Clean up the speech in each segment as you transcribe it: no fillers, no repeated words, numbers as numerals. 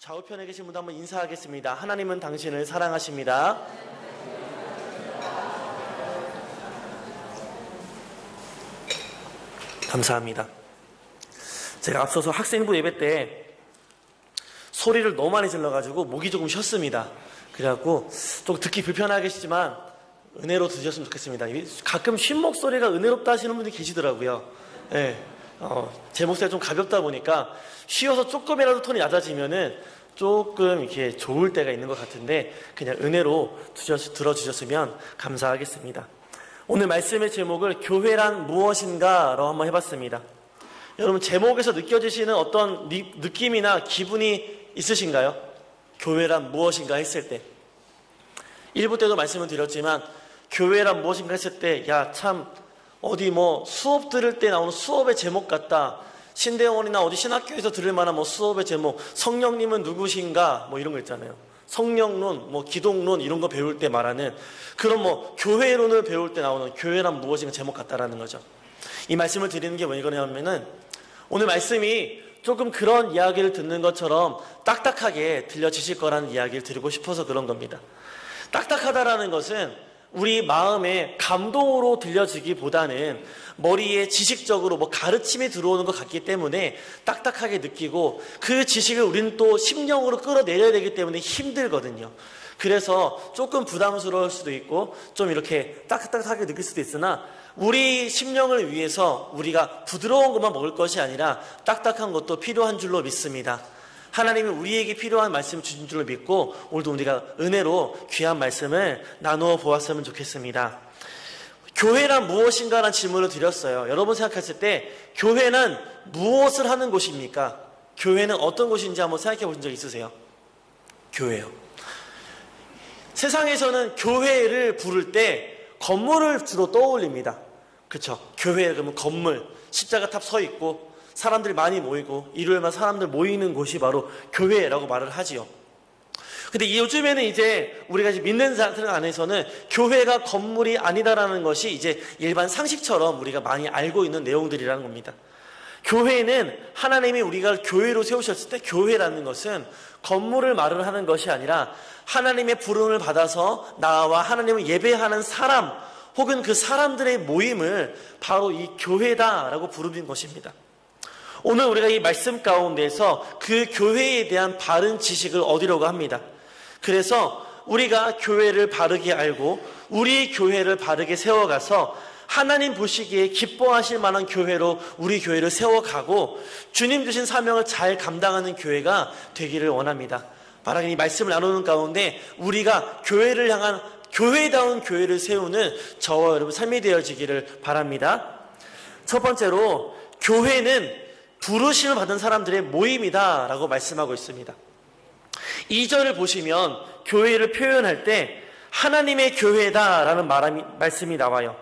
좌우편에 계신 분도 한번 인사하겠습니다. 하나님은 당신을 사랑하십니다. 감사합니다. 제가 앞서서 학생부 예배 때 소리를 너무 많이 질러가지고 목이 조금 쉬었습니다. 그래갖고 좀 듣기 불편하겠지만 은혜로 들으셨으면 좋겠습니다. 가끔 쉰 목소리가 은혜롭다 하시는 분들이 계시더라고요. 네. 제 목소리가 좀 가볍다 보니까 쉬어서 조금이라도 톤이 낮아지면은 조금 이렇게 좋을 때가 있는 것 같은데 그냥 은혜로 들어주셨으면 감사하겠습니다. 오늘 말씀의 제목을 교회란 무엇인가 라고 한번 해봤습니다. 여러분 제목에서 느껴지시는 어떤 느낌이나 기분이 있으신가요? 교회란 무엇인가 했을 때 1부 때도 말씀을 드렸지만 교회란 무엇인가 했을 때 야 참 어디 뭐 수업 들을 때 나오는 수업의 제목 같다. 신대원이나 어디 신학교에서 들을 만한 뭐 수업의 제목, 성령님은 누구신가 뭐 이런 거 있잖아요. 성령론, 뭐 기독론 이런 거 배울 때 말하는 그런 뭐 교회론을 배울 때 나오는 교회란 무엇인가 제목 같다라는 거죠. 이 말씀을 드리는 게 뭐냐면은 오늘 말씀이 조금 그런 이야기를 듣는 것처럼 딱딱하게 들려지실 거라는 이야기를 드리고 싶어서 그런 겁니다. 딱딱하다라는 것은 우리 마음에 감동으로 들려지기보다는 머리에 지식적으로 뭐 가르침이 들어오는 것 같기 때문에 딱딱하게 느끼고 그 지식을 우리는 또 심령으로 끌어내려야 되기 때문에 힘들거든요. 그래서 조금 부담스러울 수도 있고 좀 이렇게 딱딱하게 느낄 수도 있으나 우리 심령을 위해서 우리가 부드러운 것만 먹을 것이 아니라 딱딱한 것도 필요한 줄로 믿습니다. 하나님이 우리에게 필요한 말씀을 주신 줄로 믿고 오늘도 우리가 은혜로 귀한 말씀을 나누어 보았으면 좋겠습니다. 교회란 무엇인가 라는 질문을 드렸어요. 여러분 생각했을 때 교회는 무엇을 하는 곳입니까? 교회는 어떤 곳인지 한번 생각해 보신 적 있으세요? 교회요. 세상에서는 교회를 부를 때 건물을 주로 떠올립니다. 그렇죠? 교회 그러면 건물, 십자가탑 서 있고 사람들이 많이 모이고 일요일만 사람들 모이는 곳이 바로 교회라고 말을 하지요. 근데 요즘에는 이제 우리가 이제 믿는 사람들 안에서는 교회가 건물이 아니다라는 것이 이제 일반 상식처럼 우리가 많이 알고 있는 내용들이라는 겁니다. 교회는 하나님이 우리가 교회로 세우셨을 때 교회라는 것은 건물을 말을 하는 것이 아니라 하나님의 부름을 받아서 나와 하나님을 예배하는 사람 혹은 그 사람들의 모임을 바로 이 교회다라고 부르는 것입니다. 오늘 우리가 이 말씀 가운데서 그 교회에 대한 바른 지식을 얻으려고 합니다. 그래서 우리가 교회를 바르게 알고 우리 교회를 바르게 세워가서 하나님 보시기에 기뻐하실 만한 교회로 우리 교회를 세워가고 주님 주신 사명을 잘 감당하는 교회가 되기를 원합니다. 바라긴 이 말씀을 나누는 가운데 우리가 교회를 향한 교회다운 교회를 세우는 저와 여러분 삶이 되어지기를 바랍니다. 첫 번째로 교회는 부르심을 받은 사람들의 모임이다 라고 말씀하고 있습니다. 2절을 보시면 교회를 표현할 때 하나님의 교회다 라는 말씀이 나와요.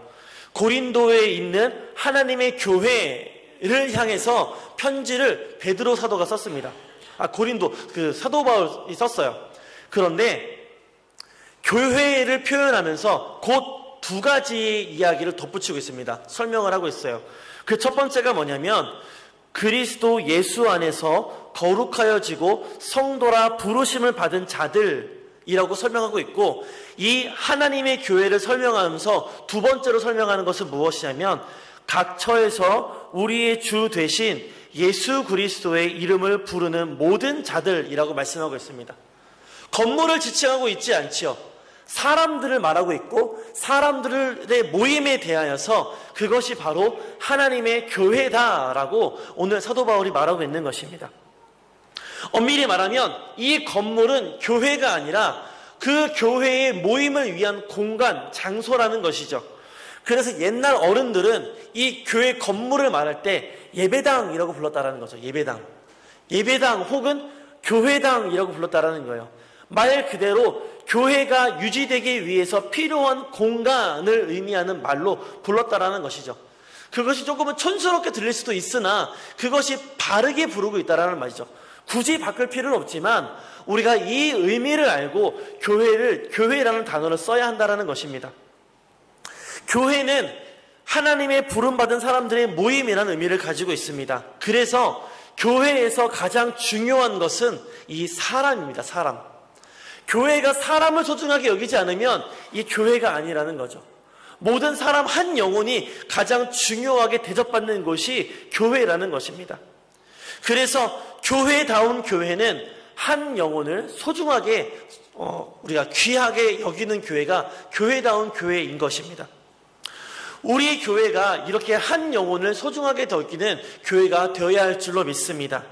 고린도에 있는 하나님의 교회를 향해서 편지를 베드로 사도가 썼습니다. 고린도 그 사도 바울이 썼어요. 그런데 교회를 표현하면서 곧 두 가지의 이야기를 덧붙이고 있습니다. 설명을 하고 있어요. 그 첫 번째가 뭐냐면 그리스도 예수 안에서 거룩하여지고 성도라 부르심을 받은 자들이라고 설명하고 있고 이 하나님의 교회를 설명하면서 두 번째로 설명하는 것은 무엇이냐면 각 처에서 우리의 주 되신 예수 그리스도의 이름을 부르는 모든 자들이라고 말씀하고 있습니다. 건물을 지칭하고 있지 않지요. 사람들을 말하고 있고 사람들의 모임에 대하여서 그것이 바로 하나님의 교회다라고 오늘 사도 바울이 말하고 있는 것입니다. 엄밀히 말하면 이 건물은 교회가 아니라 그 교회의 모임을 위한 공간, 장소라는 것이죠. 그래서 옛날 어른들은 이 교회 건물을 말할 때 예배당이라고 불렀다라는 거죠. 예배당 혹은 교회당이라고 불렀다라는 거예요. 말 그대로 교회가 유지되기 위해서 필요한 공간을 의미하는 말로 불렀다라는 것이죠. 그것이 조금은 촌스럽게 들릴 수도 있으나 그것이 바르게 부르고 있다라는 말이죠. 굳이 바꿀 필요는 없지만 우리가 이 의미를 알고 교회라는 단어를 써야 한다는 것입니다. 교회는 하나님의 부름받은 사람들의 모임이라는 의미를 가지고 있습니다. 그래서 교회에서 가장 중요한 것은 이 사람입니다. 사람. 교회가 사람을 소중하게 여기지 않으면 이 교회가 아니라는 거죠. 모든 사람 한 영혼이 가장 중요하게 대접받는 곳이 교회라는 것입니다. 그래서 교회다운 교회는 한 영혼을 소중하게 우리가 귀하게 여기는 교회가 교회다운 교회인 것입니다. 우리 교회가 이렇게 한 영혼을 소중하게 여기는 교회가 되어야 할 줄로 믿습니다.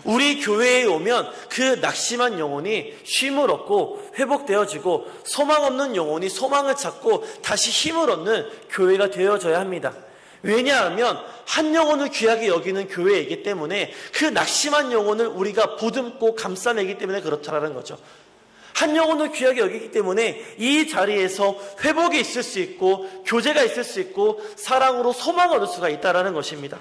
우리 교회에 오면 그 낙심한 영혼이 쉼을 얻고 회복되어지고 소망 없는 영혼이 소망을 찾고 다시 힘을 얻는 교회가 되어져야 합니다. 왜냐하면 한 영혼을 귀하게 여기는 교회이기 때문에 그 낙심한 영혼을 우리가 보듬고 감싸내기 때문에 그렇다는 거죠. 한 영혼을 귀하게 여기기 때문에 이 자리에서 회복이 있을 수 있고 교제가 있을 수 있고 사랑으로 소망을 얻을 수가 있다는 것입니다.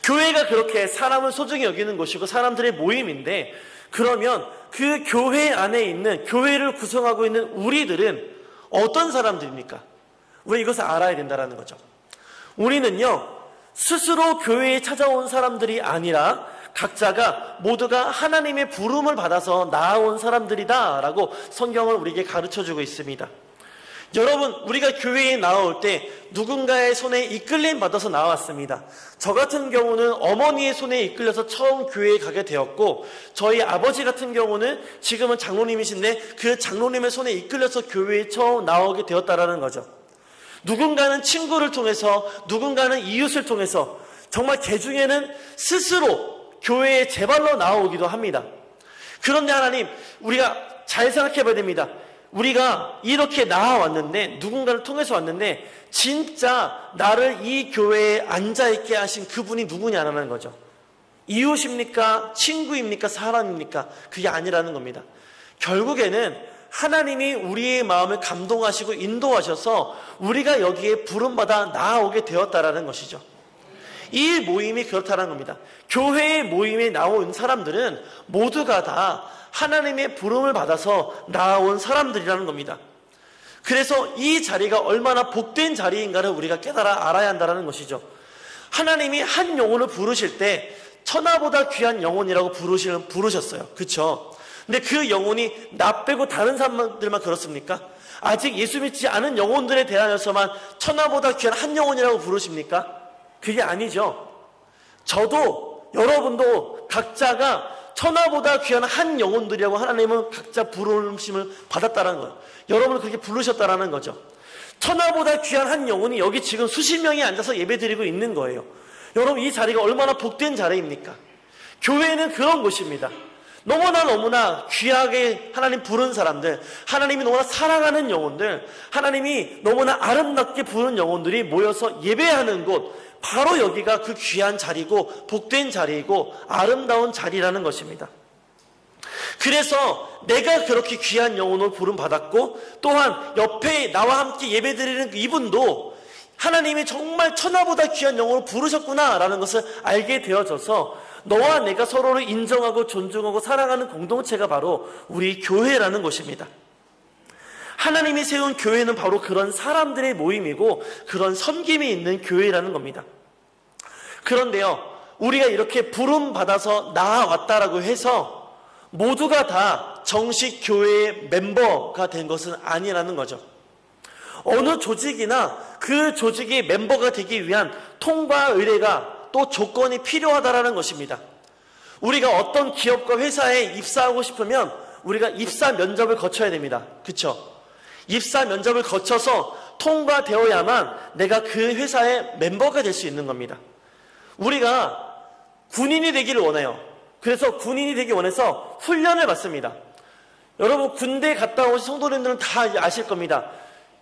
교회가 그렇게 사람을 소중히 여기는 곳이고 사람들의 모임인데, 그러면 그 교회 안에 있는, 교회를 구성하고 있는 우리들은 어떤 사람들입니까? 우리 이것을 알아야 된다는 거죠. 우리는요, 스스로 교회에 찾아온 사람들이 아니라 각자가 모두가 하나님의 부름을 받아서 나아온 사람들이다 라고 성경은 우리에게 가르쳐주고 있습니다. 여러분, 우리가 교회에 나올 때 누군가의 손에 이끌림 받아서 나왔습니다. 저 같은 경우는 어머니의 손에 이끌려서 처음 교회에 가게 되었고, 저희 아버지 같은 경우는 지금은 장로님이신데 그 장로님의 손에 이끌려서 교회에 처음 나오게 되었다라는 거죠. 누군가는 친구를 통해서, 누군가는 이웃을 통해서, 정말 개중에는 스스로 교회에 제 발로 나오기도 합니다. 그런데 하나님, 우리가 잘 생각해 봐야 됩니다. 우리가 이렇게 나와왔는데, 누군가를 통해서 왔는데 진짜 나를 이 교회에 앉아있게 하신 그분이 누구냐라는 거죠. 이웃입니까? 친구입니까? 사람입니까? 그게 아니라는 겁니다. 결국에는 하나님이 우리의 마음을 감동하시고 인도하셔서 우리가 여기에 부름받아 나아오게 되었다라는 것이죠. 이 모임이 그렇다는 겁니다. 교회의 모임에 나온 사람들은 모두가 다 하나님의 부름을 받아서 나아온 사람들이라는 겁니다. 그래서 이 자리가 얼마나 복된 자리인가를 우리가 깨달아 알아야 한다는 것이죠. 하나님이 한 영혼을 부르실 때 천하보다 귀한 영혼이라고 부르셨어요. 그렇죠? 근데 그 영혼이 나 빼고 다른 사람들만 그렇습니까? 아직 예수 믿지 않은 영혼들에 대하여서만 천하보다 귀한 한 영혼이라고 부르십니까? 그게 아니죠. 저도 여러분도 각자가 천하보다 귀한 한 영혼들이라고 하나님은 각자 부르심을 받았다는 거예요. 여러분을 그렇게 부르셨다는 거죠. 천하보다 귀한 한 영혼이 여기 지금 수십 명이 앉아서 예배드리고 있는 거예요. 여러분, 이 자리가 얼마나 복된 자리입니까? 교회는 그런 곳입니다. 너무나 귀하게 하나님 부른 사람들, 하나님이 너무나 사랑하는 영혼들, 하나님이 너무나 아름답게 부른 영혼들이 모여서 예배하는 곳, 바로 여기가 그 귀한 자리고 복된 자리이고 아름다운 자리라는 것입니다. 그래서 내가 그렇게 귀한 영혼을 부름받았고, 또한 옆에 나와 함께 예배드리는 이분도 하나님이 정말 천하보다 귀한 영혼을 부르셨구나라는 것을 알게 되어져서 너와 내가 서로를 인정하고 존중하고 사랑하는 공동체가 바로 우리 교회라는 것입니다. 하나님이 세운 교회는 바로 그런 사람들의 모임이고 그런 섬김이 있는 교회라는 겁니다. 그런데요, 우리가 이렇게 부름받아서 나아왔다라고 해서 모두가 다 정식 교회의 멤버가 된 것은 아니라는 거죠. 어느 조직이나 그 조직의 멤버가 되기 위한 통과 의뢰가 또 조건이 필요하다라는 것입니다. 우리가 어떤 기업과 회사에 입사하고 싶으면 우리가 입사 면접을 거쳐야 됩니다. 그렇죠? 입사 면접을 거쳐서 통과되어야만 내가 그 회사의 멤버가 될 수 있는 겁니다. 우리가 군인이 되기를 원해요. 그래서 군인이 되기 원해서 훈련을 받습니다. 여러분, 군대 갔다 오신 성도님들은 다 아실 겁니다.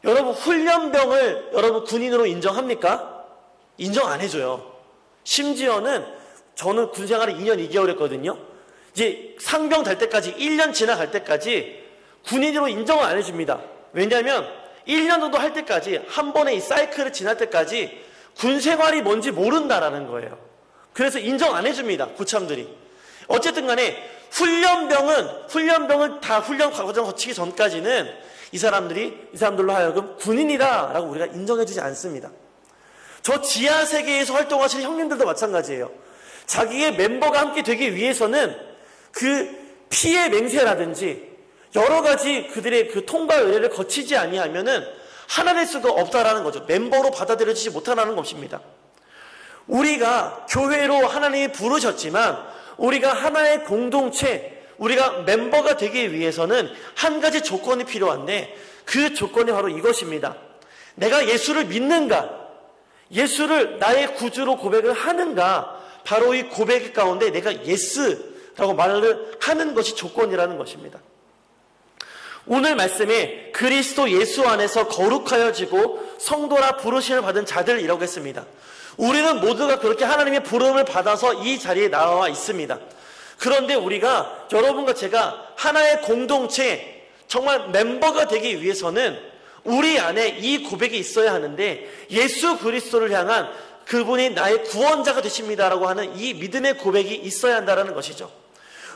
여러분, 훈련병을 여러분 군인으로 인정합니까? 인정 안 해줘요. 심지어는 저는 군 생활을 2년 2개월 했거든요. 이제 상병 될 때까지 1년 지나갈 때까지 군인으로 인정을 안 해줍니다. 왜냐하면 1년 정도 할 때까지, 한 번의 이 사이클을 지날 때까지 군 생활이 뭔지 모른다라는 거예요. 그래서 인정 안 해줍니다, 고참들이. 어쨌든 간에 훈련병을 다 훈련 과정 거치기 전까지는 이 사람들로 하여금 군인이다라고 우리가 인정해주지 않습니다. 저 지하 세계에서 활동하시는 형님들도 마찬가지예요. 자기의 멤버가 함께 되기 위해서는 그 피의 맹세라든지 여러 가지 그들의 그 통과 의례를 거치지 아니하면은 하나 될 수가 없다라는 거죠. 멤버로 받아들여지지 못하는 것입니다. 우리가 교회로 하나님이 부르셨지만 우리가 하나의 공동체, 우리가 멤버가 되기 위해서는 한 가지 조건이 필요한데 그 조건이 바로 이것입니다. 내가 예수를 믿는가? 예수를 나의 구주로 고백을 하는가? 바로 이 고백 가운데 내가 예스라고 말을 하는 것이 조건이라는 것입니다. 오늘 말씀에 그리스도 예수 안에서 거룩하여지고 성도라 부르심을 받은 자들이라고 했습니다. 우리는 모두가 그렇게 하나님의 부름을 받아서 이 자리에 나와 있습니다. 그런데 우리가 여러분과 제가 하나의 공동체, 정말 멤버가 되기 위해서는 우리 안에 이 고백이 있어야 하는데 예수 그리스도를 향한 그분이 나의 구원자가 되십니다라고 하는 이 믿음의 고백이 있어야 한다는 것이죠.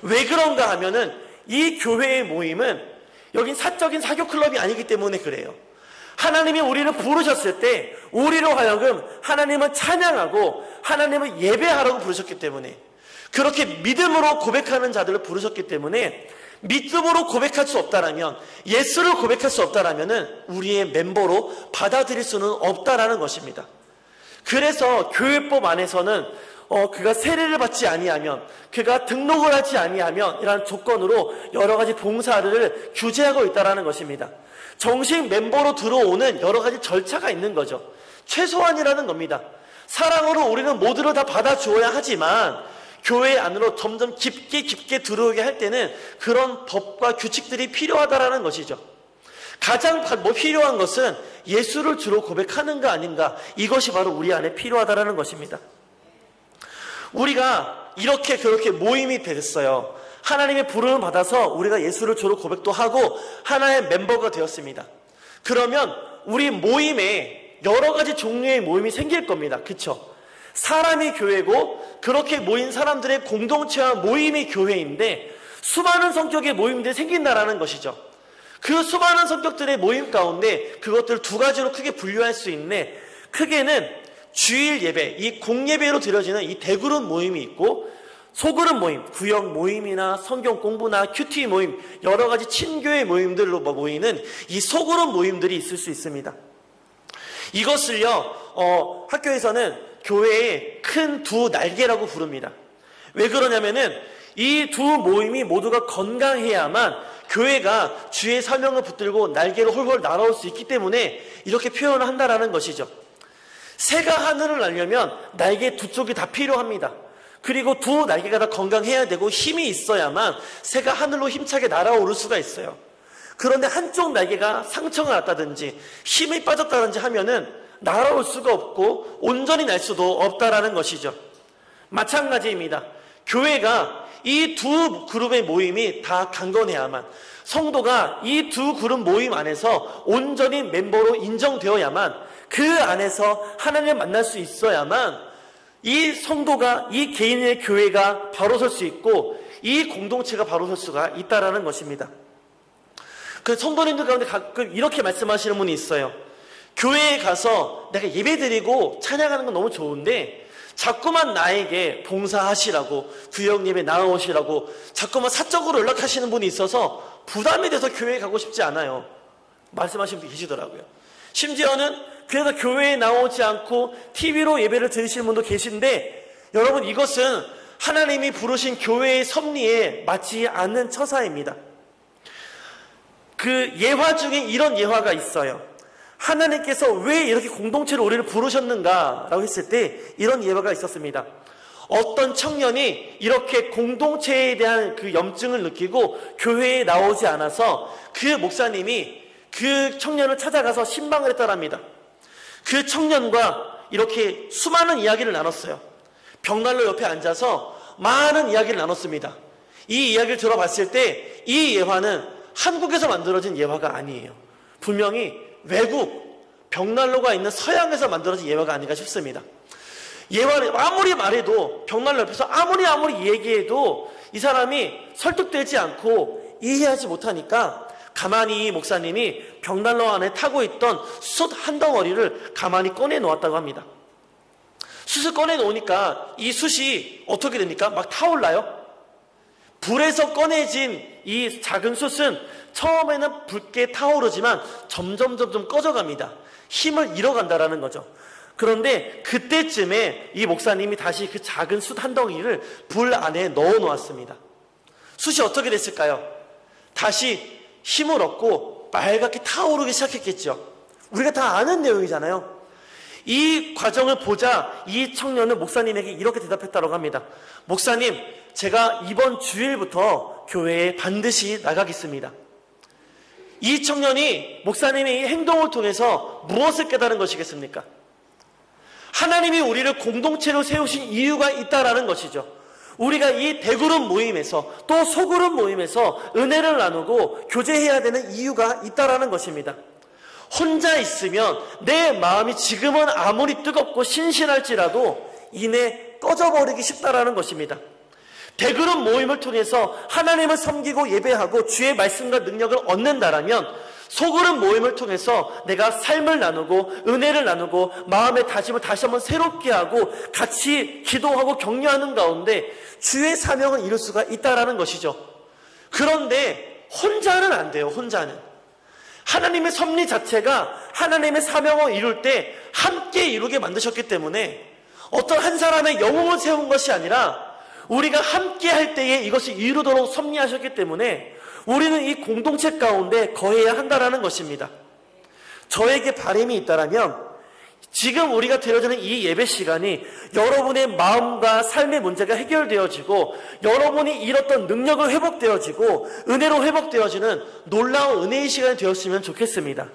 왜 그런가 하면은 이 교회의 모임은 여긴 사적인 사교 클럽이 아니기 때문에 그래요. 하나님이 우리를 부르셨을 때 우리로 하여금 하나님을 찬양하고 하나님을 예배하라고 부르셨기 때문에, 그렇게 믿음으로 고백하는 자들을 부르셨기 때문에, 믿음으로 고백할 수 없다라면, 예수를 고백할 수 없다라면 우리의 멤버로 받아들일 수는 없다라는 것입니다. 그래서 교회법 안에서는 그가 세례를 받지 아니하면, 그가 등록을 하지 아니하면 이라는 조건으로 여러 가지 봉사를 규제하고 있다는 것입니다. 정식 멤버로 들어오는 여러 가지 절차가 있는 거죠. 최소한이라는 겁니다. 사랑으로 우리는 모두를 다 받아주어야 하지만 교회 안으로 점점 깊게 들어오게 할 때는 그런 법과 규칙들이 필요하다라는 것이죠. 가장 필요한 것은 예수를 주로 고백하는가 아닌가, 이것이 바로 우리 안에 필요하다라는 것입니다. 우리가 이렇게 그렇게 모임이 됐어요. 하나님의 부름을 받아서 우리가 예수를 주로 고백도 하고 하나의 멤버가 되었습니다. 그러면 우리 모임에 여러 가지 종류의 모임이 생길 겁니다. 그렇죠? 사람이 교회고 그렇게 모인 사람들의 공동체와 모임이 교회인데 수많은 성격의 모임들이 생긴다라는 것이죠. 그 수많은 성격들의 모임 가운데 그것들을 두 가지로 크게 분류할 수 있는데, 크게는 주일 예배, 이 공예배로 드려지는 이 대그룹 모임이 있고, 소그룹 모임, 구역 모임이나 성경 공부나 큐티 모임, 여러 가지 친교회 모임들로 모이는 이 소그룹 모임들이 있을 수 있습니다. 이것을요, 학교에서는 교회의 큰 두 날개라고 부릅니다. 왜 그러냐면은 이 두 모임이 모두가 건강해야만 교회가 주의 사명을 붙들고 날개로 홀홀 날아올 수 있기 때문에 이렇게 표현을 한다라는 것이죠. 새가 하늘을 날려면 날개 두 쪽이 다 필요합니다. 그리고 두 날개가 다 건강해야 되고 힘이 있어야만 새가 하늘로 힘차게 날아오를 수가 있어요. 그런데 한쪽 날개가 상처가 났다든지 힘이 빠졌다든지 하면은 날아올 수가 없고 온전히 날 수도 없다라는 것이죠. 마찬가지입니다. 교회가 이 두 그룹의 모임이 다 강건해야만, 성도가 이 두 그룹 모임 안에서 온전히 멤버로 인정되어야만, 그 안에서 하나님을 만날 수 있어야만 이 성도가, 이 개인의 교회가 바로 설 수 있고 이 공동체가 바로 설 수가 있다라는 것입니다. 그 성도님들 가운데 가끔 이렇게 말씀하시는 분이 있어요. 교회에 가서 내가 예배드리고 찬양하는 건 너무 좋은데 자꾸만 나에게 봉사하시라고, 구역 예배 나오시라고 자꾸만 사적으로 연락하시는 분이 있어서 부담이 돼서 교회에 가고 싶지 않아요. 말씀하시는 분이 계시더라고요. 심지어는 그래서 교회에 나오지 않고 TV로 예배를 드리시는 분도 계신데, 여러분, 이것은 하나님이 부르신 교회의 섭리에 맞지 않는 처사입니다. 그 예화 중에 이런 예화가 있어요. 하나님께서 왜 이렇게 공동체로 우리를 부르셨는가라고 했을 때 이런 예화가 있었습니다. 어떤 청년이 이렇게 공동체에 대한 그 염증을 느끼고 교회에 나오지 않아서 그 목사님이 그 청년을 찾아가서 신방을 했다랍니다. 그 청년과 이렇게 수많은 이야기를 나눴어요. 벽난로 옆에 앉아서 많은 이야기를 나눴습니다. 이 이야기를 들어봤을 때 이 예화는 한국에서 만들어진 예화가 아니에요. 분명히 외국 벽난로가 있는 서양에서 만들어진 예화가 아닌가 싶습니다. 예화를 아무리 말해도, 벽난로 옆에서 아무리 얘기해도 이 사람이 설득되지 않고 이해하지 못하니까 가만히 목사님이 벽난로 안에 타고 있던 숯 한 덩어리를 가만히 꺼내 놓았다고 합니다. 숯을 꺼내 놓으니까 이 숯이 어떻게 됩니까? 막 타올라요. 불에서 꺼내진 이 작은 숯은 처음에는 붉게 타오르지만 점점 꺼져갑니다. 힘을 잃어간다라는 거죠. 그런데 그때쯤에 이 목사님이 다시 그 작은 숯 한 덩이를 불 안에 넣어 놓았습니다. 숯이 어떻게 됐을까요? 다시 힘을 얻고 빨갛게 타오르기 시작했겠죠. 우리가 다 아는 내용이잖아요. 이 과정을 보자 이 청년은 목사님에게 이렇게 대답했다고 합니다. 목사님, 제가 이번 주일부터 교회에 반드시 나가겠습니다. 이 청년이 목사님의 이 행동을 통해서 무엇을 깨달은 것이겠습니까? 하나님이 우리를 공동체로 세우신 이유가 있다라는 것이죠. 우리가 이 대그룹 모임에서 또 소그룹 모임에서 은혜를 나누고 교제해야 되는 이유가 있다라는 것입니다. 혼자 있으면 내 마음이 지금은 아무리 뜨겁고 신신할지라도 이내 꺼져버리기 쉽다라는 것입니다. 대그룹 모임을 통해서 하나님을 섬기고 예배하고 주의 말씀과 능력을 얻는다라면 소그룹 모임을 통해서 내가 삶을 나누고 은혜를 나누고 마음의 다짐을 다시 한번 새롭게 하고 같이 기도하고 격려하는 가운데 주의 사명을 이룰 수가 있다라는 것이죠. 그런데 혼자는 안 돼요. 혼자는. 하나님의 섭리 자체가 하나님의 사명을 이룰 때 함께 이루게 만드셨기 때문에 어떤 한 사람의 영웅을 세운 것이 아니라 우리가 함께 할 때에 이것이 이루도록 섭리하셨기 때문에 우리는 이 공동체 가운데 거해야 한다는 것입니다. 저에게 바람이 있다면 지금 우리가 드려지는 이 예배 시간이 여러분의 마음과 삶의 문제가 해결되어지고 여러분이 잃었던 능력을 회복되어지고 은혜로 회복되어지는 놀라운 은혜의 시간이 되었으면 좋겠습니다.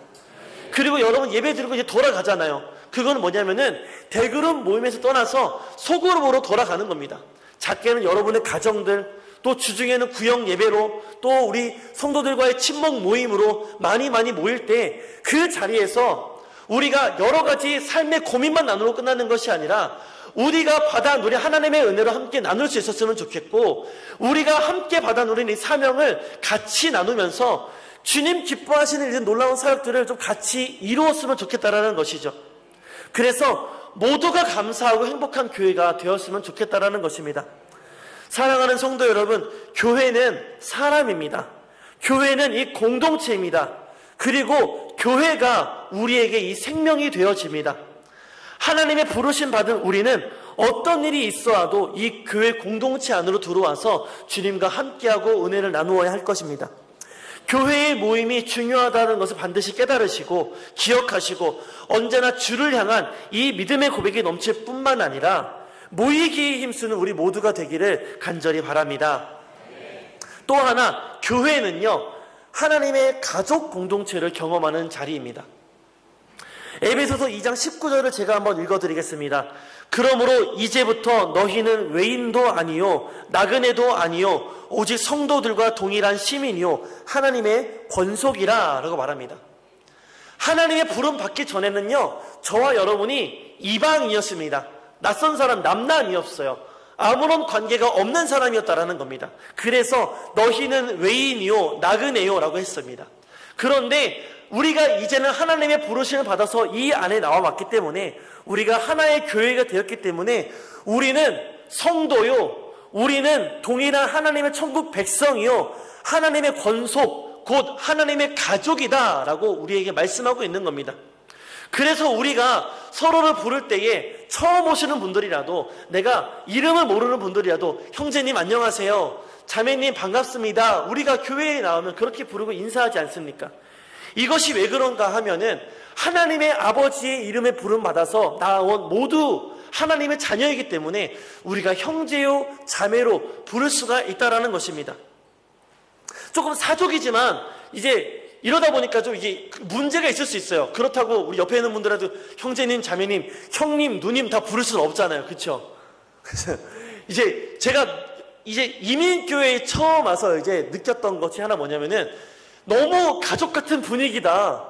그리고 여러분 예배 드리고 이제 돌아가잖아요. 그건 뭐냐면은 대그룹 모임에서 떠나서 소그룹으로 돌아가는 겁니다. 작게는 여러분의 가정들, 또 주중에는 구역 예배로, 또 우리 성도들과의 친목 모임으로 많이 모일 때 그 자리에서 우리가 여러 가지 삶의 고민만 나누고 끝나는 것이 아니라 우리가 받아 누린 하나님의 은혜로 함께 나눌 수 있었으면 좋겠고 우리가 함께 받아 누린 이 사명을 같이 나누면서 주님 기뻐하시는 이런 놀라운 사역들을 좀 같이 이루었으면 좋겠다라는 것이죠. 그래서 모두가 감사하고 행복한 교회가 되었으면 좋겠다라는 것입니다. 사랑하는 성도 여러분, 교회는 사람입니다. 교회는 이 공동체입니다. 그리고 교회가 우리에게 이 생명이 되어집니다. 하나님의 부르심 받은 우리는 어떤 일이 있어도 이 교회 공동체 안으로 들어와서 주님과 함께하고 은혜를 나누어야 할 것입니다. 교회의 모임이 중요하다는 것을 반드시 깨달으시고 기억하시고 언제나 주를 향한 이 믿음의 고백이 넘칠 뿐만 아니라 모이기에 힘쓰는 우리 모두가 되기를 간절히 바랍니다. 또 하나, 교회는요 하나님의 가족 공동체를 경험하는 자리입니다. 에베소서 2장 19절을 제가 한번 읽어드리겠습니다. 그러므로 이제부터 너희는 외인도 아니요 나그네도 아니요 오직 성도들과 동일한 시민이요 하나님의 권속이라 라고 말합니다. 하나님의 부름 받기 전에는요 저와 여러분이 이방인이었습니다. 낯선 사람, 남남이었어요. 아무런 관계가 없는 사람이었다라는 겁니다. 그래서 너희는 외인이요 나그네요 라고 했습니다. 그런데 우리가 이제는 하나님의 부르심을 받아서 이 안에 나와왔기 때문에 우리가 하나의 교회가 되었기 때문에 우리는 성도요, 우리는 동일한 하나님의 천국 백성이요 하나님의 권속 곧 하나님의 가족이다 라고 우리에게 말씀하고 있는 겁니다. 그래서 우리가 서로를 부를 때에 처음 오시는 분들이라도 내가 이름을 모르는 분들이라도 형제님 안녕하세요, 자매님 반갑습니다, 우리가 교회에 나오면 그렇게 부르고 인사하지 않습니까? 이것이 왜 그런가 하면은 하나님의 아버지의 이름에 부름 받아서 나온 모두 하나님의 자녀이기 때문에 우리가 형제요 자매로 부를 수가 있다라는 것입니다. 조금 사족이지만 이제 이러다 보니까 좀 이게 문제가 있을 수 있어요. 그렇다고 우리 옆에 있는 분들한테 형제님, 자매님, 형님, 누님 다 부를 수는 없잖아요. 그렇죠? 그래서 이제 제가 이제 이민교회에 처음 와서 이제 느꼈던 것이 하나 뭐냐면은 너무 가족 같은 분위기다.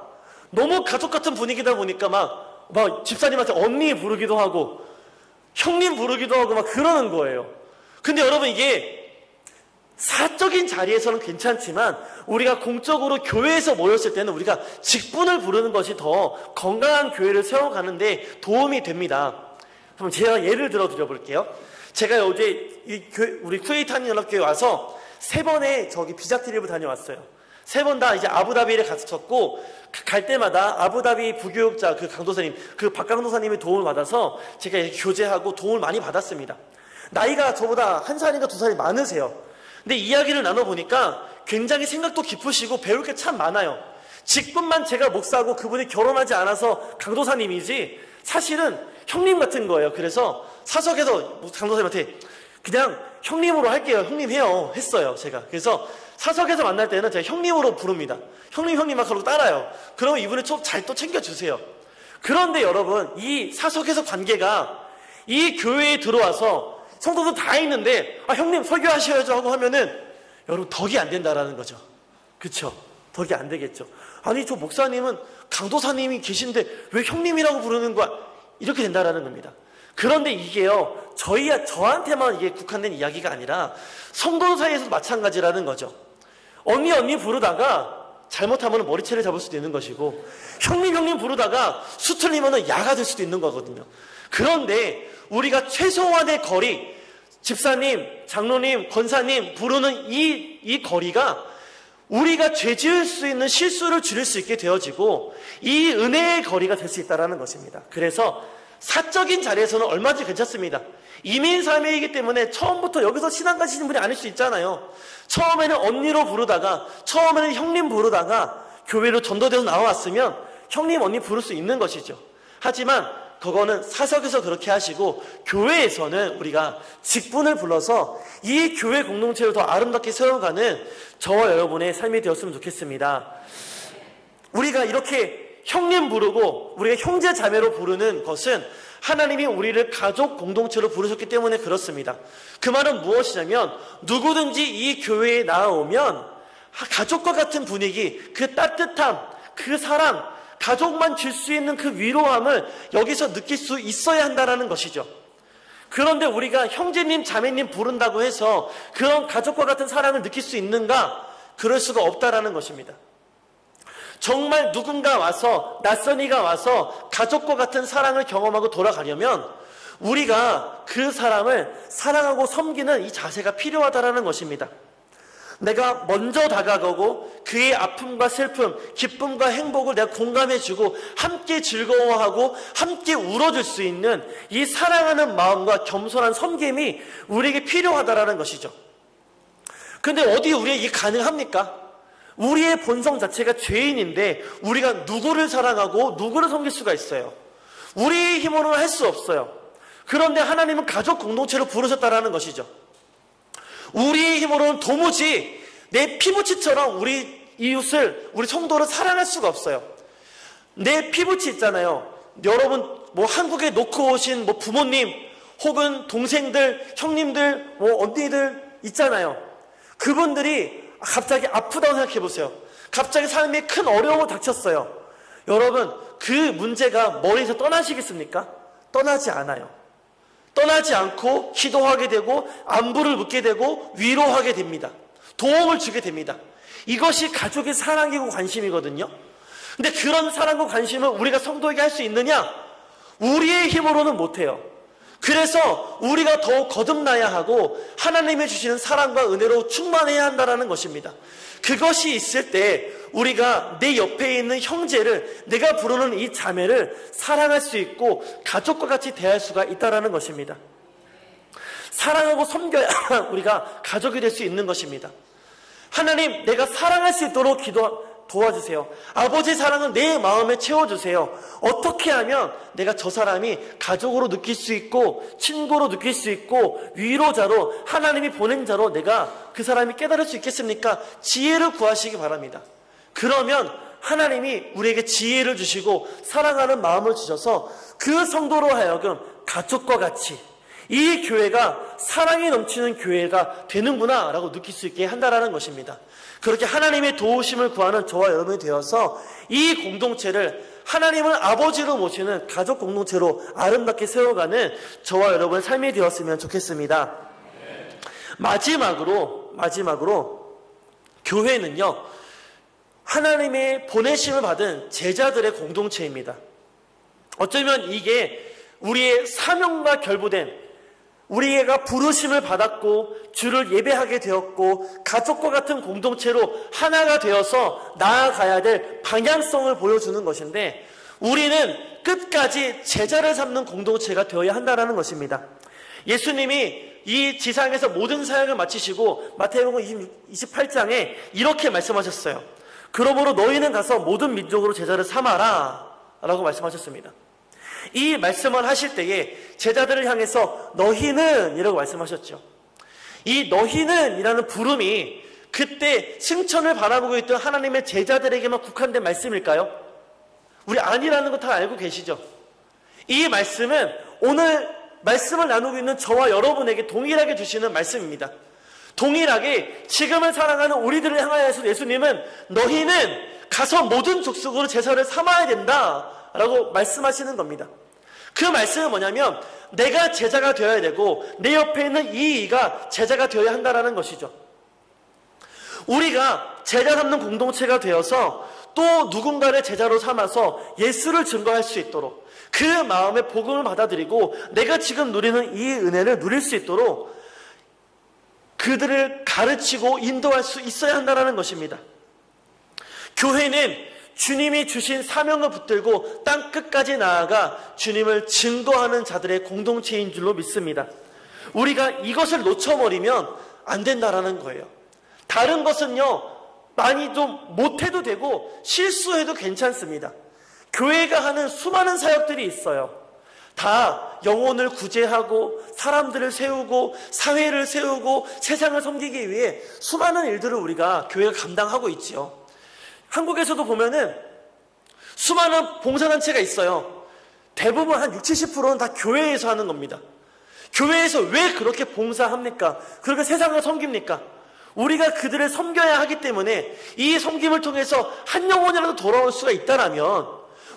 너무 가족 같은 분위기다 보니까 막 집사님한테 언니 부르기도 하고 형님 부르기도 하고 막 그러는 거예요. 근데 여러분 이게 사적인 자리에서는 괜찮지만 우리가 공적으로 교회에서 모였을 때는 우리가 직분을 부르는 것이 더 건강한 교회를 세워가는데 도움이 됩니다. 그럼 제가 예를 들어 드려볼게요. 제가 어제 우리 쿠웨이트 한인연합교회 와서 3번의 저기 비자 트립을 다녀왔어요. 3번 다 이제 아부다비를 갔었고, 갈 때마다 아부다비 부교육자 그 강도사님, 그 박 강도사님의 도움을 받아서 제가 이렇게 교제하고 도움을 많이 받았습니다. 나이가 저보다 1살인가 2살이 많으세요. 근데 이야기를 나눠보니까 굉장히 생각도 깊으시고 배울 게 참 많아요. 직분만 제가 목사고 그분이 결혼하지 않아서 강도사님이지 사실은 형님 같은 거예요. 그래서 사석에서 강도사님한테 그냥 형님으로 할게요. 형님 해요. 했어요. 제가. 그래서 사석에서 만날 때는 제가 형님으로 부릅니다. 형님 막 그러고 따라요. 그러면 이분이 좀 잘 또 챙겨주세요. 그런데 여러분, 이 사석에서 관계가 이 교회에 들어와서 성도들 다 있는데 형님 설교하셔야죠 하고 하면은 여러분 덕이 안 된다라는 거죠. 그쵸? 덕이 안 되겠죠. 아니 저 목사님은 강도사님이 계신데 왜 형님이라고 부르는 거야? 이렇게 된다라는 겁니다. 그런데 이게요, 저한테만 이게 국한된 이야기가 아니라 성도 사이에서도 마찬가지라는 거죠. 언니 부르다가 잘못하면 머리채를 잡을 수도 있는 것이고, 형님 부르다가 수틀리면 야가 될 수도 있는 거거든요. 그런데 우리가 최소한의 거리, 집사님, 장로님, 권사님 부르는 이 거리가 우리가 죄 지을 수 있는 실수를 줄일 수 있게 되어지고 이 은혜의 거리가 될 수 있다는 것입니다. 그래서 사적인 자리에서는 얼마든지 괜찮습니다. 이민 삶이기 때문에 처음부터 여기서 신앙 가시는 분이 아닐 수 있잖아요. 처음에는 언니로 부르다가, 처음에는 형님 부르다가 교회로 전도돼서 나왔으면 형님, 언니 부를 수 있는 것이죠. 하지만 그거는 사석에서 그렇게 하시고 교회에서는 우리가 직분을 불러서 이 교회 공동체를 더 아름답게 세워가는 저와 여러분의 삶이 되었으면 좋겠습니다. 우리가 이렇게 형님 부르고 우리가 형제 자매로 부르는 것은 하나님이 우리를 가족 공동체로 부르셨기 때문에 그렇습니다. 그 말은 무엇이냐면 누구든지 이 교회에 나오면 가족과 같은 분위기, 그 따뜻함, 그 사랑, 가족만 줄 수 있는 그 위로함을 여기서 느낄 수 있어야 한다는 것이죠. 그런데 우리가 형제님, 자매님 부른다고 해서 그런 가족과 같은 사랑을 느낄 수 있는가? 그럴 수가 없다라는 것입니다. 정말 누군가 와서, 낯선이가 와서 가족과 같은 사랑을 경험하고 돌아가려면 우리가 그 사람을 사랑하고 섬기는 이 자세가 필요하다라는 것입니다. 내가 먼저 다가가고 그의 아픔과 슬픔, 기쁨과 행복을 내가 공감해주고 함께 즐거워하고 함께 울어줄 수 있는 이 사랑하는 마음과 겸손한 섬김이 우리에게 필요하다라는 것이죠. 근데 어디 우리에게 이게 가능합니까? 우리의 본성 자체가 죄인인데 우리가 누구를 사랑하고 누구를 섬길 수가 있어요? 우리의 힘으로는 할 수 없어요. 그런데 하나님은 가족 공동체로 부르셨다라는 것이죠. 우리의 힘으로는 도무지 내 피부치처럼 우리 이웃을, 우리 성도를 사랑할 수가 없어요. 내 피부치 있잖아요. 여러분 한국에 놓고 오신 부모님 혹은 동생들, 형님들, 언니들 있잖아요. 그분들이 갑자기 아프다고 생각해 보세요. 갑자기 삶에 큰 어려움을 닥쳤어요. 여러분 그 문제가 머리에서 떠나시겠습니까? 떠나지 않아요. 떠나지 않고 기도하게 되고 안부를 묻게 되고 위로하게 됩니다. 도움을 주게 됩니다. 이것이 가족의 사랑이고 관심이거든요. 근데 그런 사랑과 관심을 우리가 성도에게 할 수 있느냐? 우리의 힘으로는 못해요. 그래서 우리가 더욱 거듭나야 하고 하나님이 주시는 사랑과 은혜로 충만해야 한다는 것입니다. 그것이 있을 때 우리가 내 옆에 있는 형제를, 내가 부르는 이 자매를 사랑할 수 있고 가족과 같이 대할 수가 있다는 것입니다. 사랑하고 섬겨야 우리가 가족이 될 수 있는 것입니다. 하나님, 내가 사랑할 수 있도록 도와주세요. 아버지의 사랑은 내 마음에 채워주세요. 어떻게 하면 내가 저 사람이 가족으로 느낄 수 있고 친구로 느낄 수 있고 위로자로, 하나님이 보낸 자로 내가 그 사람이 깨달을 수 있겠습니까? 지혜를 구하시기 바랍니다. 그러면 하나님이 우리에게 지혜를 주시고 사랑하는 마음을 주셔서 그 성도로 하여금 가족과 같이 이 교회가 사랑이 넘치는 교회가 되는구나 라고 느낄 수 있게 한다는 것입니다. 그렇게 하나님의 도우심을 구하는 저와 여러분이 되어서 이 공동체를 하나님을 아버지로 모시는 가족 공동체로 아름답게 세워가는 저와 여러분의 삶이 되었으면 좋겠습니다. 마지막으로 교회는요, 하나님의 보내심을 받은 제자들의 공동체입니다. 어쩌면 이게 우리의 사명과 결부된, 우리가 부르심을 받았고 주를 예배하게 되었고 가족과 같은 공동체로 하나가 되어서 나아가야 될 방향성을 보여주는 것인데, 우리는 끝까지 제자를 삼는 공동체가 되어야 한다는 것입니다. 예수님이 이 지상에서 모든 사역을 마치시고 마태복음 28장에 이렇게 말씀하셨어요. 그러므로 너희는 가서 모든 민족으로 제자를 삼아라 라고 말씀하셨습니다. 이 말씀을 하실 때에 제자들을 향해서 너희는 이라고 말씀하셨죠. 이 너희는 이라는 부름이 그때 승천을 바라보고 있던 하나님의 제자들에게만 국한된 말씀일까요? 우리 아니라는 거 다 알고 계시죠? 이 말씀은 오늘 말씀을 나누고 있는 저와 여러분에게 동일하게 주시는 말씀입니다. 동일하게 지금을 살아가는 우리들을 향하여서 예수님은 너희는 가서 모든 족속으로 제자를 삼아야 된다 라고 말씀하시는 겁니다. 그 말씀은 뭐냐면 내가 제자가 되어야 되고 내 옆에 있는 이 이가 제자가 되어야 한다는 것이죠. 우리가 제자 삼는 공동체가 되어서 또 누군가를 제자로 삼아서 예수를 증거할 수 있도록, 그 마음의 복음을 받아들이고 내가 지금 누리는 이 은혜를 누릴 수 있도록 그들을 가르치고 인도할 수 있어야 한다는 것입니다. 교회는 주님이 주신 사명을 붙들고 땅 끝까지 나아가 주님을 증거하는 자들의 공동체인 줄로 믿습니다. 우리가 이것을 놓쳐버리면 안 된다라는 거예요. 다른 것은요, 많이 좀 못해도 되고 실수해도 괜찮습니다. 교회가 하는 수많은 사역들이 있어요. 다 영혼을 구제하고 사람들을 세우고 사회를 세우고 세상을 섬기기 위해 수많은 일들을 우리가 교회가 감당하고 있지요. 한국에서도 보면은 수많은 봉사단체가 있어요. 대부분 한 60, 70%는 다 교회에서 하는 겁니다. 교회에서 왜 그렇게 봉사합니까? 그렇게 세상을 섬깁니까? 우리가 그들을 섬겨야 하기 때문에 이 섬김을 통해서 한 영혼이라도 돌아올 수가 있다라면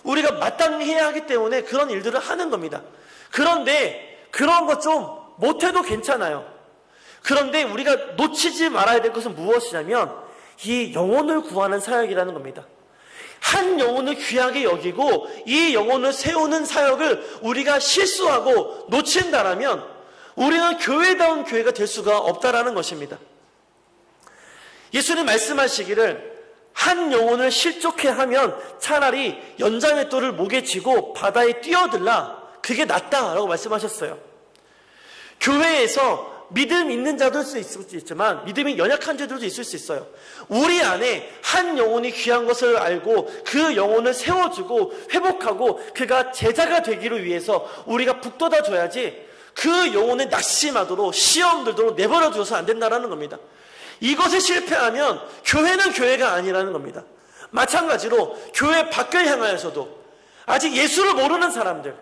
우리가 마땅히 해야 하기 때문에 그런 일들을 하는 겁니다. 그런데 그런 것 좀 못해도 괜찮아요. 그런데 우리가 놓치지 말아야 될 것은 무엇이냐면 이 영혼을 구하는 사역이라는 겁니다. 한 영혼을 귀하게 여기고 이 영혼을 세우는 사역을 우리가 실수하고 놓친다라면 우리는 교회다운 교회가 될 수가 없다라는 것입니다. 예수님 말씀하시기를 한 영혼을 실족해 하면 차라리 연자맷돌을 목에 쥐고 바다에 뛰어들라, 그게 낫다라고 말씀하셨어요. 교회에서 믿음 있는 자도 있을 수 있지만 믿음이 연약한 자들도 있을 수 있어요. 우리 안에 한 영혼이 귀한 것을 알고 그 영혼을 세워주고 회복하고 그가 제자가 되기를 위해서 우리가 북돋아 줘야지 그 영혼을 낙심하도록 시험 들도록 내버려 두어서 안 된다는 겁니다. 이것에 실패하면 교회는 교회가 아니라는 겁니다. 마찬가지로 교회 밖을 향하여서도 아직 예수를 모르는 사람들,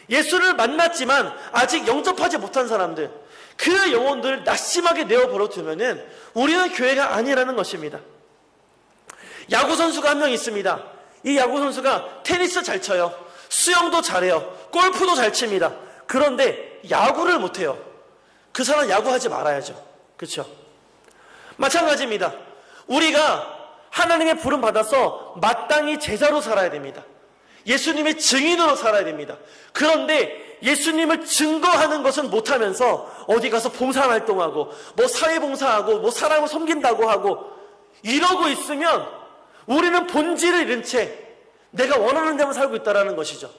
예수를 만났지만 아직 영접하지 못한 사람들, 그 영혼들을 낙심하게 내어버려 두면은 우리는 교회가 아니라는 것입니다. 야구선수가 한 명 있습니다. 이 야구선수가 테니스 잘 쳐요. 수영도 잘해요. 골프도 잘 칩니다. 그런데 야구를 못해요. 그 사람 야구하지 말아야죠. 그렇죠? 마찬가지입니다. 우리가 하나님의 부름 받아서 마땅히 제자로 살아야 됩니다. 예수님의 증인으로 살아야 됩니다. 그런데 예수님을 증거하는 것은 못하면서 어디 가서 봉사활동하고 뭐 사회봉사하고 뭐 사람을 섬긴다고 하고 이러고 있으면 우리는 본질을 잃은 채 내가 원하는 데만 살고 있다는 것이죠.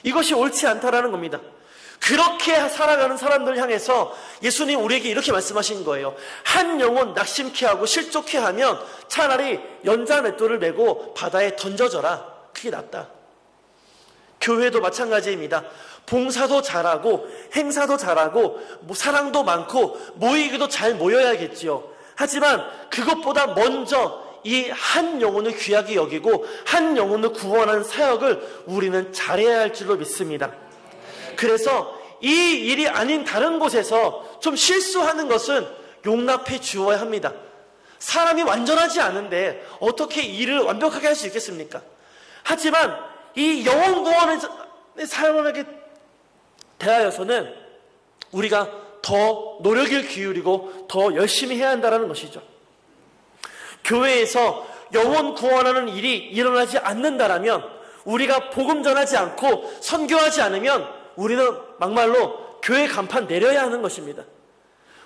이것이 옳지 않다라는 겁니다. 그렇게 살아가는 사람들 향해서 예수님 우리에게 이렇게 말씀하신 거예요. 한 영혼 낙심케 하고 실족케 하면 차라리 연자맷돌을 메고 바다에 던져져라. 그게 낫다. 교회도 마찬가지입니다. 봉사도 잘하고 행사도 잘하고 사랑도 많고 모이기도 잘 모여야겠지요. 하지만 그것보다 먼저 이 한 영혼을 귀하게 여기고 한 영혼을 구원하는 사역을 우리는 잘해야 할 줄로 믿습니다. 그래서 이 일이 아닌 다른 곳에서 좀 실수하는 것은 용납해 주어야 합니다. 사람이 완전하지 않은데 어떻게 일을 완벽하게 할 수 있겠습니까? 하지만 이 영혼 구원의 사역에 대하여서는 우리가 더 노력을 기울이고 더 열심히 해야 한다는 것이죠. 교회에서 영혼 구원하는 일이 일어나지 않는다라면 우리가 복음 전하지 않고 선교하지 않으면 우리는 막말로 교회 간판 내려야 하는 것입니다.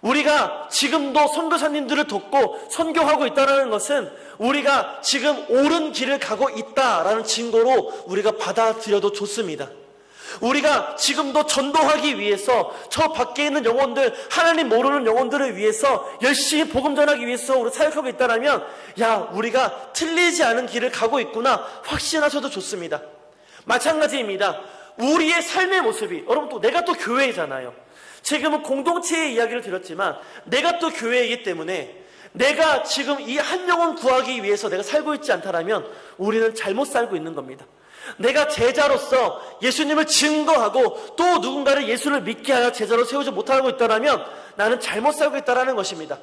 우리가 지금도 선교사님들을 돕고 선교하고 있다는 것은 우리가 지금 옳은 길을 가고 있다라는 증거로 우리가 받아들여도 좋습니다. 우리가 지금도 전도하기 위해서 저 밖에 있는 영혼들, 하나님 모르는 영혼들을 위해서 열심히 복음 전하기 위해서 우리 사역하고 있다면 우리가 틀리지 않은 길을 가고 있구나 확신하셔도 좋습니다. 마찬가지입니다. 우리의 삶의 모습이, 여러분 또 내가 또 교회잖아요. 지금은 공동체의 이야기를 드렸지만 내가 또 교회이기 때문에 내가 지금 이 한 영혼 구하기 위해서 내가 살고 있지 않다면 우리는 잘못 살고 있는 겁니다. 내가 제자로서 예수님을 증거하고 또 누군가를 예수를 믿게 하여 제자로 세우지 못하고 있다면 나는 잘못 살고 있다는 것입니다.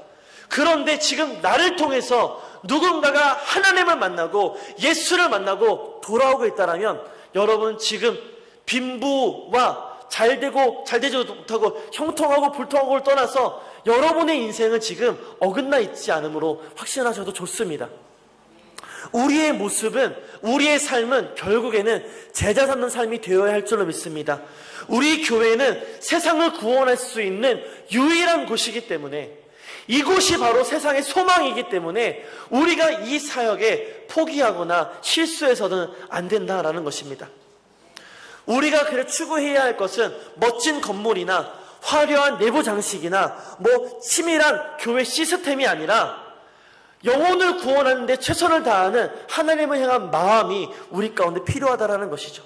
그런데 지금 나를 통해서 누군가가 하나님을 만나고 예수를 만나고 돌아오고 있다면 여러분 지금 빈부와 잘되고 잘되지 못하고 형통하고 불통하고를 떠나서 여러분의 인생은 지금 어긋나 있지 않으므로 확신하셔도 좋습니다. 우리의 모습은, 우리의 삶은 결국에는 제자 삼는 삶이 되어야 할 줄로 믿습니다. 우리 교회는 세상을 구원할 수 있는 유일한 곳이기 때문에, 이곳이 바로 세상의 소망이기 때문에 우리가 이 사역에 포기하거나 실수해서는 안 된다라는 것입니다. 우리가 그래 추구해야 할 것은 멋진 건물이나 화려한 내부 장식이나 치밀한 교회 시스템이 아니라 영혼을 구원하는 데 최선을 다하는 하나님을 향한 마음이 우리 가운데 필요하다는 것이죠.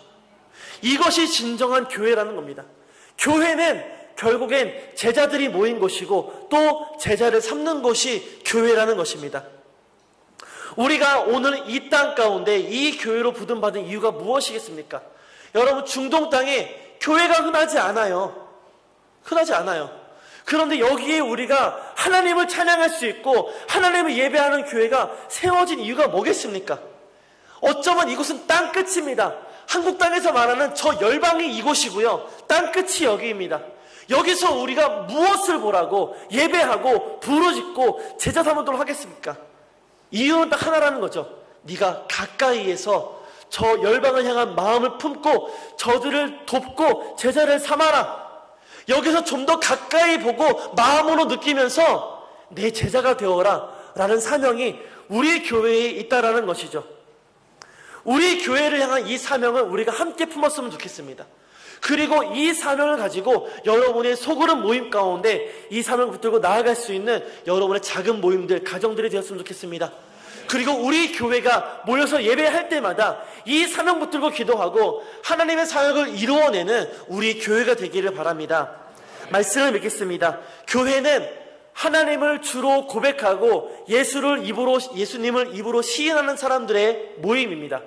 이것이 진정한 교회라는 겁니다. 교회는 결국엔 제자들이 모인 곳이고 또 제자를 삼는 곳이 교회라는 것입니다. 우리가 오늘 이 땅 가운데 이 교회로 부름받은 이유가 무엇이겠습니까? 여러분, 중동 땅에 교회가 흔하지 않아요. 흔하지 않아요. 그런데 여기에 우리가 하나님을 찬양할 수 있고 하나님을 예배하는 교회가 세워진 이유가 뭐겠습니까? 어쩌면 이곳은 땅끝입니다. 한국 땅에서 말하는 저 열방이 이곳이고요. 땅끝이 여기입니다. 여기서 우리가 무엇을 보라고 예배하고 부르짖고 제자 삼도록 하겠습니까? 이유는 딱 하나라는 거죠. 네가 가까이에서 저 열방을 향한 마음을 품고 저들을 돕고 제자를 삼아라. 여기서 좀 더 가까이 보고 마음으로 느끼면서 내 제자가 되어라 라는 사명이 우리 교회에 있다라는 것이죠. 우리 교회를 향한 이 사명을 우리가 함께 품었으면 좋겠습니다. 그리고 이 사명을 가지고 여러분의 소그룹 모임 가운데 이 사명을 붙들고 나아갈 수 있는 여러분의 작은 모임들, 가정들이 되었으면 좋겠습니다. 그리고 우리 교회가 모여서 예배할 때마다 이 사명 붙들고 기도하고 하나님의 사역을 이루어내는 우리 교회가 되기를 바랍니다. 말씀을 믿겠습니다. 교회는 하나님을 주로 고백하고 예수님을 입으로 시인하는 사람들의 모임입니다.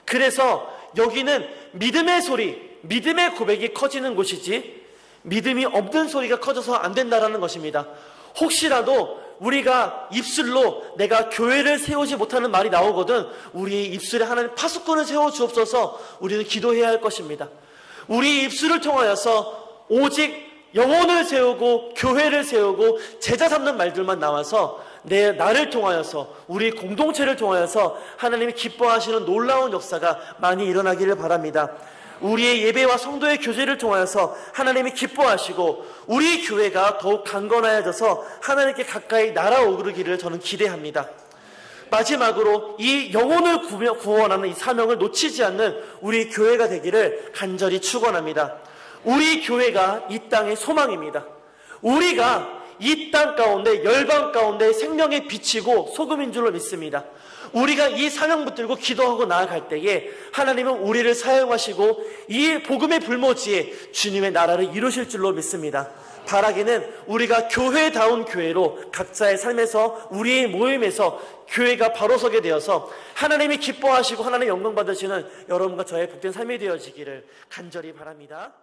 그래서 여기는 믿음의 소리, 믿음의 고백이 커지는 곳이지 믿음이 없는 소리가 커져서 안 된다는 것입니다. 혹시라도 우리가 입술로 내가 교회를 세우지 못하는 말이 나오거든 우리의 입술에 하나님 파수꾼을 세워주옵소서 우리는 기도해야 할 것입니다. 우리 입술을 통하여서 오직 영혼을 세우고 교회를 세우고 제자 삼는 말들만 나와서 나를 통하여서 우리 공동체를 통하여서 하나님이 기뻐하시는 놀라운 역사가 많이 일어나기를 바랍니다. 우리의 예배와 성도의 교제를 통하여서 하나님이 기뻐하시고 우리 교회가 더욱 강건하여져서 하나님께 가까이 날아오르기를 저는 기대합니다. 마지막으로 이 영혼을 구원하는 이 사명을 놓치지 않는 우리 교회가 되기를 간절히 축원합니다. 우리 교회가 이 땅의 소망입니다. 우리가 이 땅 가운데 열방 가운데 생명의 빛이고 소금인 줄로 믿습니다. 우리가 이 사명 붙들고 기도하고 나아갈 때에 하나님은 우리를 사용하시고 이 복음의 불모지에 주님의 나라를 이루실 줄로 믿습니다. 바라기는 우리가 교회다운 교회로 각자의 삶에서 우리의 모임에서 교회가 바로 서게 되어서 하나님이 기뻐하시고 하나님의 영광 받으시는 여러분과 저의 복된 삶이 되어지기를 간절히 바랍니다.